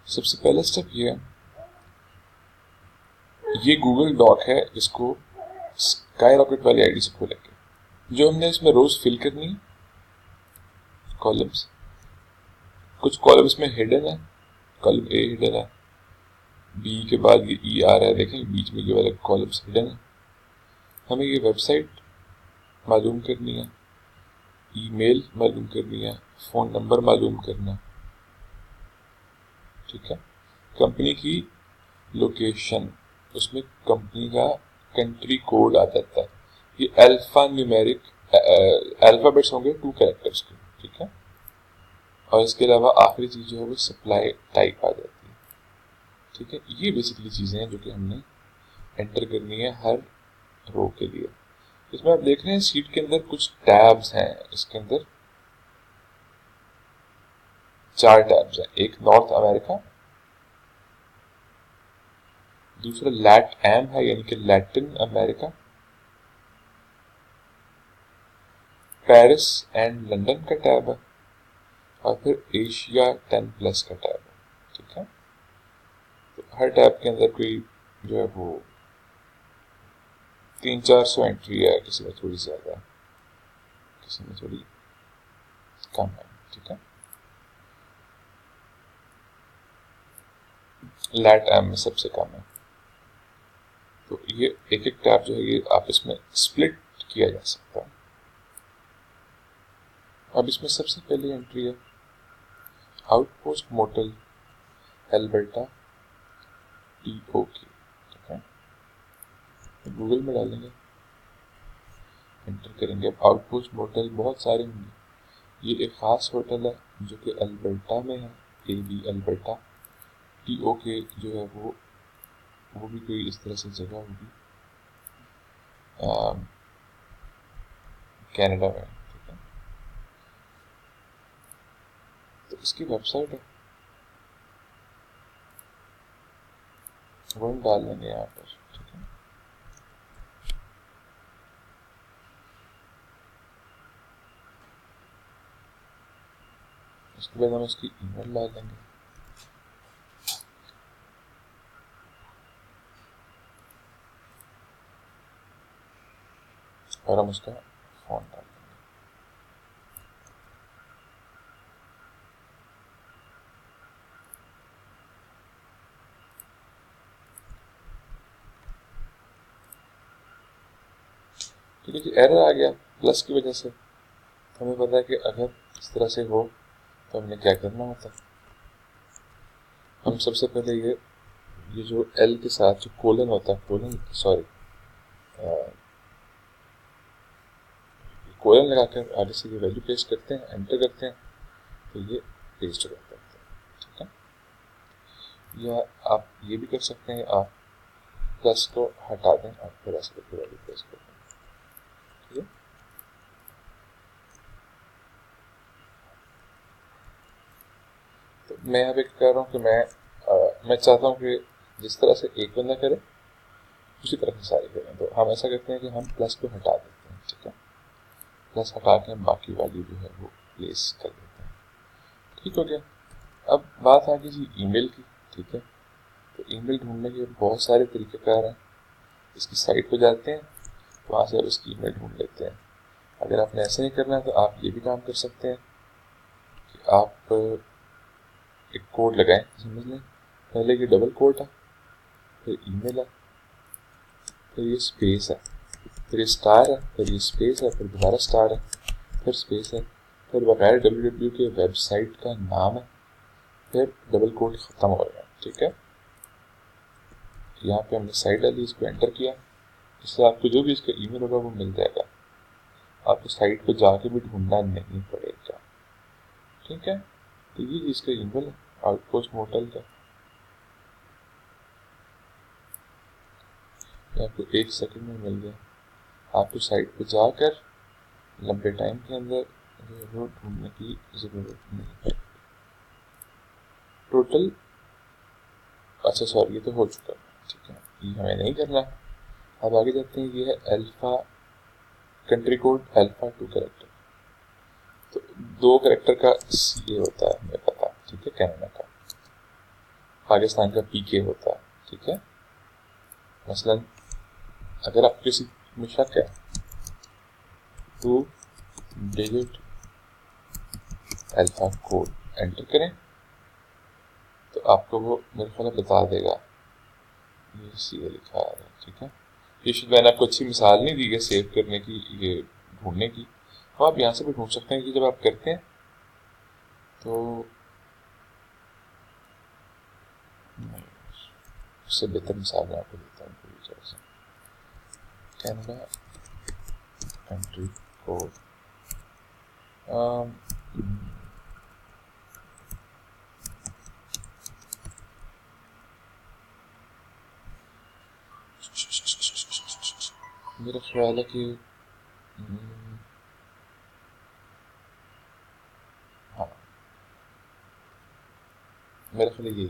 सबसे पहला स्टेप ये है, ये गूगल डॉक है, इसको स्काईरॉकेट वाली आईडी से खोलेंगे। जो हमने इसमें रोज फिल करनी है कॉलम्स, कुछ कॉलम्स में हिडन है, कॉलम ए हिडन है, बी के बाद ये ई आ रहा है, देखें बीच में ये वाले कॉलम्स हिडन है। हमें ये वेबसाइट मालूम करनी है, ईमेल मालूम करनी है, फोन नंबर मालूम करना, ठीक है। कंपनी की लोकेशन, उसमें कंपनी का कंट्री कोड आ जाता है, ये अल्फा न्यूमेरिक अल्फाबेट्स होंगे 2 कैरेक्टर्स के, ठीक है। और इसके अलावा आखिरी चीज जो है वो सप्लाई टाइप आ जाती है, ठीक है। ये बेसिकली चीजें हैं जो कि हमने एंटर करनी है हर रो के लिए। इसमें आप देख रहे हैं सीट के अंदर कुछ टैब्स हैं, इसके अंदर 4 टैब्स हैं। एक नॉर्थ अमेरिका, दूसरा लैट एम है यानी कि Latin America, Paris and London का टैब है, और फिर एशिया 10+ का टैब है, ठीक है। तो हर टैब के अंदर कोई जो है वो 300-400 एंट्री है, किसी में थोड़ी ज्यादा, किसी में थोड़ी कम है, ठीक है। लैट एम में सबसे कम है। तो ये एक एक टैब जो है ये आपस में स्प्लिट किया जा सकता है। अब इसमें सबसे पहली एंट्री है आउटपोस्ट मोटल एल्बर्टा TOK, ठीक है। गूगल में डालेंगे, एंटर करेंगे। अब आउटपोस्ट मोटल बहुत सारे होंगे, ये एक खास होटल है जो कि अल्बर्टा में है, AB अल्बर्टा। TOK जो है वो भी कोई इस तरह से जगह होगी कनाडा में, ठीक है। तो इसकी वेबसाइट है, वो हम डाल लेंगे यहाँ पर, ठीक है। उसके बाद हम इसकी ईमेल डाल देंगे, और हम उसका फोन डाल देंगे। ठीक है जी, एरर आ गया प्लस की वजह से। हमें पता है कि अगर इस तरह से हो तो हमने क्या करना होता है। हम सबसे पहले ये जो एल के साथ जो कोलन होता है, कोलन लगाकर आगे से ये वैल्यू पेस्ट करते हैं, एंटर करते हैं, तो ये पेस्ट हो जाता है, ठीक है। या आप ये भी कर सकते हैं, आप प्लस को हटा दें और फिर ऐसे करके वैल्यू पेस्ट कर दें, ठीक है। तो मैं अब एक कर रहा हूँ कि मैं चाहता हूँ कि जिस तरह से एक बंदा करे उसी तरह से सारे करें। तो हम ऐसा करते हैं कि हम प्लस को हटा देते हैं, ठीक है। प्लस हटा के हम बाकी वैल्यू जो है वो प्लेस कर देते हैं, ठीक हो गया। अब बात आ गई जी ईमेल की, ठीक है। तो ईमेल ढूंढने के बहुत सारे तरीक़ेकार हैं। इसकी साइट पे जाते हैं, वहाँ से आप इसकी ईमेल ढूंढ लेते हैं। अगर आपने ऐसा नहीं करना है तो आप ये भी काम कर सकते हैं कि आप एक कोड लगाएं, समझ लें। पहले ये डबल कोट है, फिर ईमेल है, फिर ये स्पेस है, फिर ये स्टार है, फिर ये स्पेस है, फिर दोबारा स्टार है, फिर स्पेस है, फिर बकायदा www के वेबसाइट का नाम है, फिर डबल कोट ख़त्म हो गया, ठीक है। यहाँ पे हमने साइट डाली, इसको एंटर किया, इससे आपको जो भी इसका ईमेल होगा वो मिल जाएगा, आपको साइट पे जाके भी ढूंढना नहीं पड़ेगा, ठीक है। तो ये इसका ईमेल है आउटपोस्ट मोटल का, आपको 1 सेकंड में मिल गया। आपको साइट पे जाकर लंबे टाइम के अंदर वो ढूंढने की ज़रूरत नहीं है। टोटल अच्छा सॉरी, ये तो हो चुका है, ठीक है, ये हमें नहीं करना। अब आगे जाते हैं, ये है alpha country code alpha 2 character. तो 2 कैरेक्टर का ये होता है, हमें पता, ठीक है, कनाडा का। पाकिस्तान का पीके होता है, ठीक है। मसलन अगर आप किसी में शक है तो डिजिट अल्फा कोड एंटर करें तो आपको वो मेरे ख्याल बता देगा ये सीए लिखा आ रहा है, ठीक है। ये शायद मैंने आपको अच्छी मिसाल नहीं दी है सेव करने की, ये ढूंढने की, तो आप यहाँ से भी ढूंढ सकते हैं कि जब आप करते हैं तो उससे बेहतर मिसाल मैं आपको देता हूँ पूरी तरह से। कैनेडा कंट्री कोड, मेरा ख्याल है कि हाँ मेरा ख्याल यही है,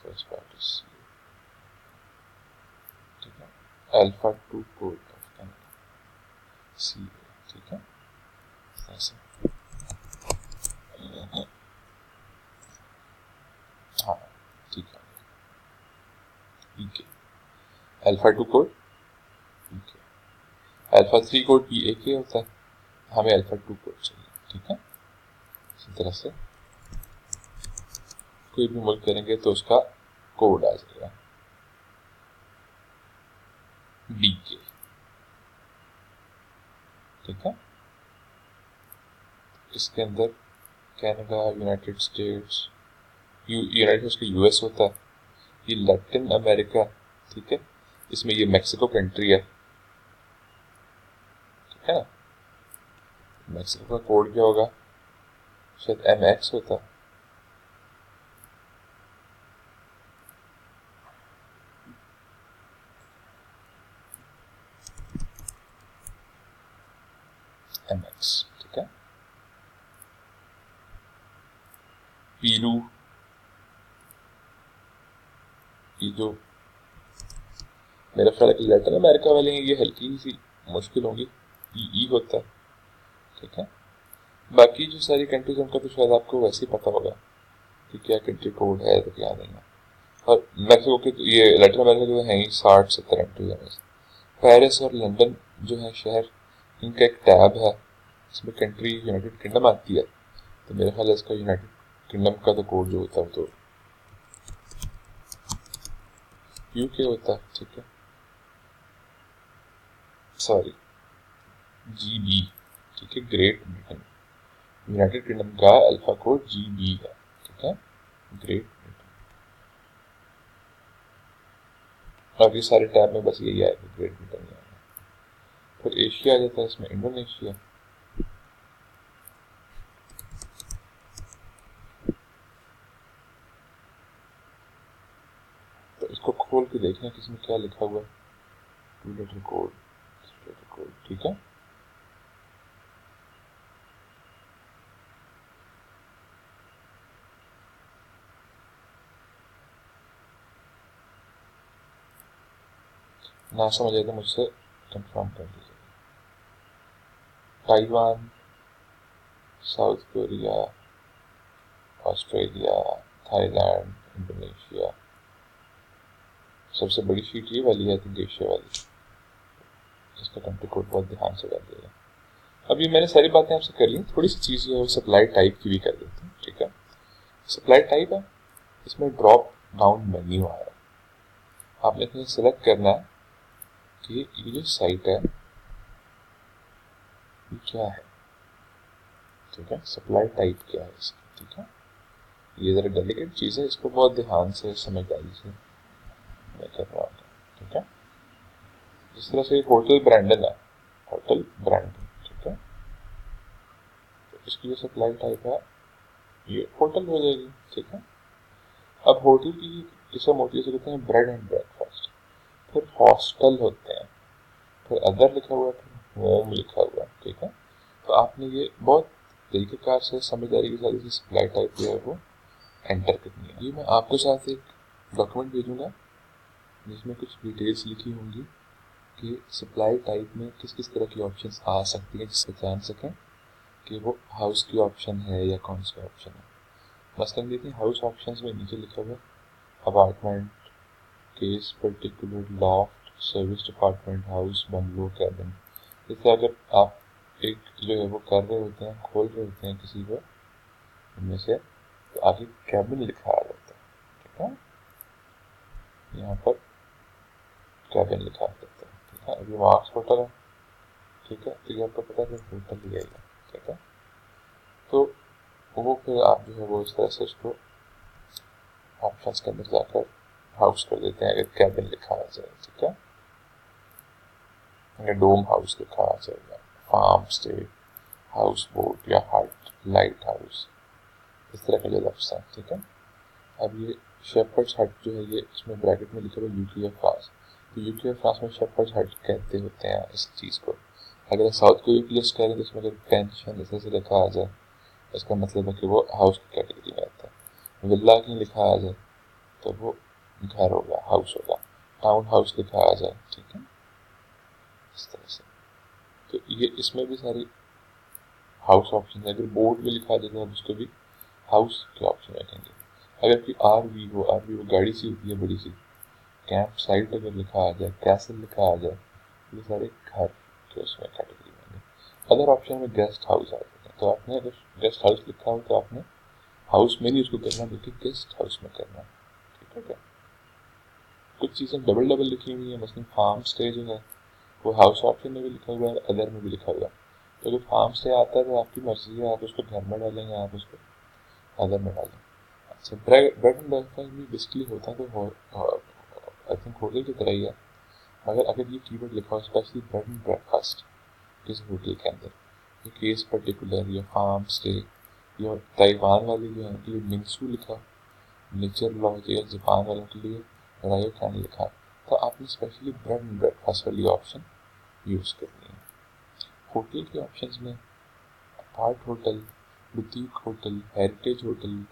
फर्स्ट पार्ट इज ठीक है, अल्फा 2 कोड ऑफ कैनेडा सी, ठीक है। ऐसे हाँ ठीक है, ठीक है। अल्फा 2 कोड ठीक है, अल्फा 3 कोड भी एक ही होता है, हमें अल्फा 2 कोड चाहिए, ठीक है। इसी तरह से कोई भी मुल्क करेंगे तो उसका कोड आ जाएगा बीके, ठीक है। इसके अंदर Canada, United states, United states का यूएस होता है, ये लैटिन अमेरिका, ठीक है। इसमें ये मेक्सिको कंट्री है, ठीक है ना। मेक्सिको का कोड क्या होगा, शायद MX होता है, MX, ठीक है। पीरू, ये जो मेरा ख्याल है कि लैटिन अमेरिका वाले हैं, ये हल्की सी मुश्किल होंगी, ई होता है, ठीक है। बाकी जो सारी कंट्रीज उनका तो शायद आपको वैसे ही पता होगा कि क्या कंट्री कोड है तो क्या नहीं है। और मैक्सिको के ये लैटिन अमेरिका जो है ही 60-70 कंट्री है। पेरिस और लंदन जो है शहर, इनका एक टैब है, इसमें कंट्री यूनाइटेड किंगडम आती है, तो मेरे ख्याल है इसका यूनाइटेड किंगडम का तो कोड जो होता है तो यूके होता है, ठीक है। सॉरी GB, ठीक है, ग्रेट ब्रिटेन। यूनाइटेड किंगडम का अल्फा कोड GB है, ठीक है, ग्रेट ब्रिटेन। बाकी सारे टैब में बस यही आएगा, ग्रेट ब्रिटेन आएगा। फिर एशिया आ जाता है, इसमें इंडोनेशिया, तो इसको खोल के देखना कि इसमें क्या लिखा हुआ है, 2 लेटर कोड, ठीक है। ना समझ आए तो मुझसे कंफर्म कर दीजिए। Taiwan, south Korea, Australia, Thailand, Indonesia, सबसे बड़ी शीट ये वाली है, थिंक एशिया वाली, इसका कंट्री कोड बहुत ध्यान से डाल दिएगा। अब ये मैंने सारी बातें आपसे कर ली, थोड़ी सी चीज़ जो है सप्लाई टाइप की भी कर देते हैं, ठीक है। सप्लाई टाइप है, इसमें ड्रॉप डाउन मेन्यू आ रहा है, आपने इसमें सेलेक्ट करना है कि ये जो साइट है ये क्या है, ठीक है, सप्लाई टाइप क्या है इसकी, ठीक है। ये ज़रा डेलिकेट चीज़ है, इसको बहुत ध्यान से समझदारी से मैं कर रहा हूँ, ठीक है। जिस तरह से होटल ब्रांडन है, होटल ब्रांडन, ठीक है, तो इसकी जो सप्लाई टाइप है ये होटल हो जाएगी, ठीक है। अब होटल की किस्म होती है, इसे कहते हैं ब्रेड एंड ब्रेकफास्ट, फिर हॉस्टल होते हैं, फिर अदर लिखा हुआ है, फिर होम लिखा हुआ है, ठीक है। तो आपने ये बहुत तरीकेकार से समझदारी के साथ इसे सप्लाई टाइप जो है वो एंटर करनी है। ये मैं आपके साथ एक डॉक्यूमेंट भेजूंगा जिसमें कुछ डिटेल्स लिखी होंगी कि सप्लाई टाइप में किस किस तरह की ऑप्शंस आ सकती हैं, जिससे जान सकें कि वो हाउस की ऑप्शन है या कौन सा ऑप्शन है। मसलन देखिए हाउस ऑप्शंस में नीचे लिखा हुआ apartment, case particular, loft, service apartment, house, bungalow, cabin. जैसे अगर आप एक जो है वो कर रहे होते हैं, खोल रहे होते हैं किसी को इनमें से, तो आगे कैबिन लिखा आ जाता है, ठीक है, यहाँ पर कैबिन लिखा आ जाता है, ठीक है। अभी मार्क्स होटल है, ठीक है, तो ये आपको पता है होटल ही आएगा, ठीक है। तो वो फिर आप जो है वो इस तरह से इसको ऑप्शंस के अंदर जाकर हाउस कर देते हैं अगर कैबिन लिखा आ जाए, ठीक है, या डोम हाउस लिखा आ जाएगा, फार्म स्टे, हाउस बोट या हट, लाइट हाउस, इस तरह के जो लफ्ज़ हैं, ठीक है। अब ये शेपर्ड्स हट जो है ये इसमें ब्रैकेट में लिखा हुआ यूके या फ्रांस, तो यूके या फ्रांस में शेपर्ड्स हट कहते होते हैं इस चीज़ को। अगर साउथ कोरिया की लिस्ट करें तो इसमें अगर पेंशन इस तरह से लिखा आ जाए, इसका मतलब है कि वो हाउस की कैटेगरी में आता है। विला की लिखा आ जाए तो वो घर होगा, हाउस होगा। टाउन हाउस लिखा आ जाए, ठीक है, इस तरह से। तो ये इसमें भी सारी हाउस ऑप्शन है। अगर बोर्ड में लिखा आ जाए तो आप उसको भी हाउस के ऑप्शन रखेंगे। अगर कोई आरवी वो गाड़ी सी होती है बड़ी सी, कैंप साइट अगर लिखा आ जाए, कैसल लिखा आ जाए, ये सारे घर के उसमें कैटेगरी में होंगे। अदर ऑप्शन में गेस्ट हाउस आ जाते हैं, तो आपने अगर गेस्ट हाउस लिखा हो तो आपने हाउस में नहीं उसको करना बल्कि गेस्ट हाउस में करना, ठीक है क्या। कुछ चीज़ें डबल डबल लिखी हुई है, मसलन फार्म स्टे जो है वो हाउस ऑप्शन में भी लिखा हुआ है, अदर में भी लिखा हुआ है। तो अगर फार्म स्टे आता है तो आपकी मर्जी है, आप उसको घर में डालेंगे, आप उसको अदर में डालें। अच्छा, ब्रेड एंड ब्रेकफास्ट भी बेसिकली होता है तो आई थिंक होटल की तरह ही है, मगर अगर ये कीवर्ड लिखा हो स्पेशली ब्रेड एंड ब्रेकफास्ट इस होटल के अंदर, ये केस पर्टिकुलर या फार्म स्टे या ताइवान वाले जो है उनके लिए मिंसू लिखा, नेचर लॉज या जापान वालों के लिए रायो कैन लिखा, तो आपने स्पेशली ब्रेड एंड ब्रेकफास्ट वाली ऑप्शन यूज़ करनी है। होटल के ऑप्शंस में apart hotel, boutique hotel, heritage hotel,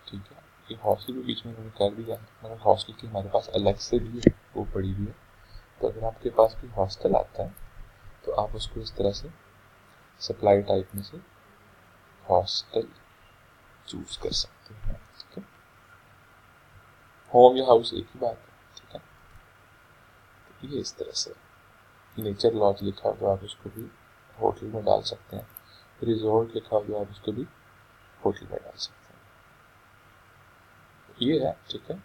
ठीक है, ये हॉस्टल भी बीच में उन्होंने कर दिया, मगर हॉस्टल की हमारे पास अलग से भी वो पड़ी हुई है। तो अगर आपके पास कोई हॉस्टल आता है तो आप उसको इस तरह से सप्लाई टाइप में से हॉस्टल चूज कर सकते हैं, ठीक है। होम या हाउस एक ही बात है, ठीक है। तो ये इस तरह से नेचर लॉज लिखा हो तो आप उसको भी होटल में डाल सकते हैं, रिजॉर्ट लिखा हो तो आप उसको भी होटल में डाल सकते हैं। ये है, ठीक है,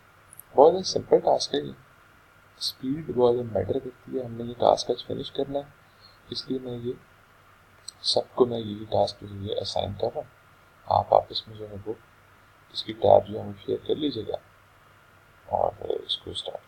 बहुत सिंपल टास्क है ये। स्पीड बहुत मैटर करती है, हमने ये टास्क आज फिनिश करना है, इसलिए मैं ये सबको मैं यही टास्क जो है असाइन कर रहा हूँ। आप आपस में जो है वो इसकी टैब जो है वो शेयर कर लीजिएगा और इसको स्टार्ट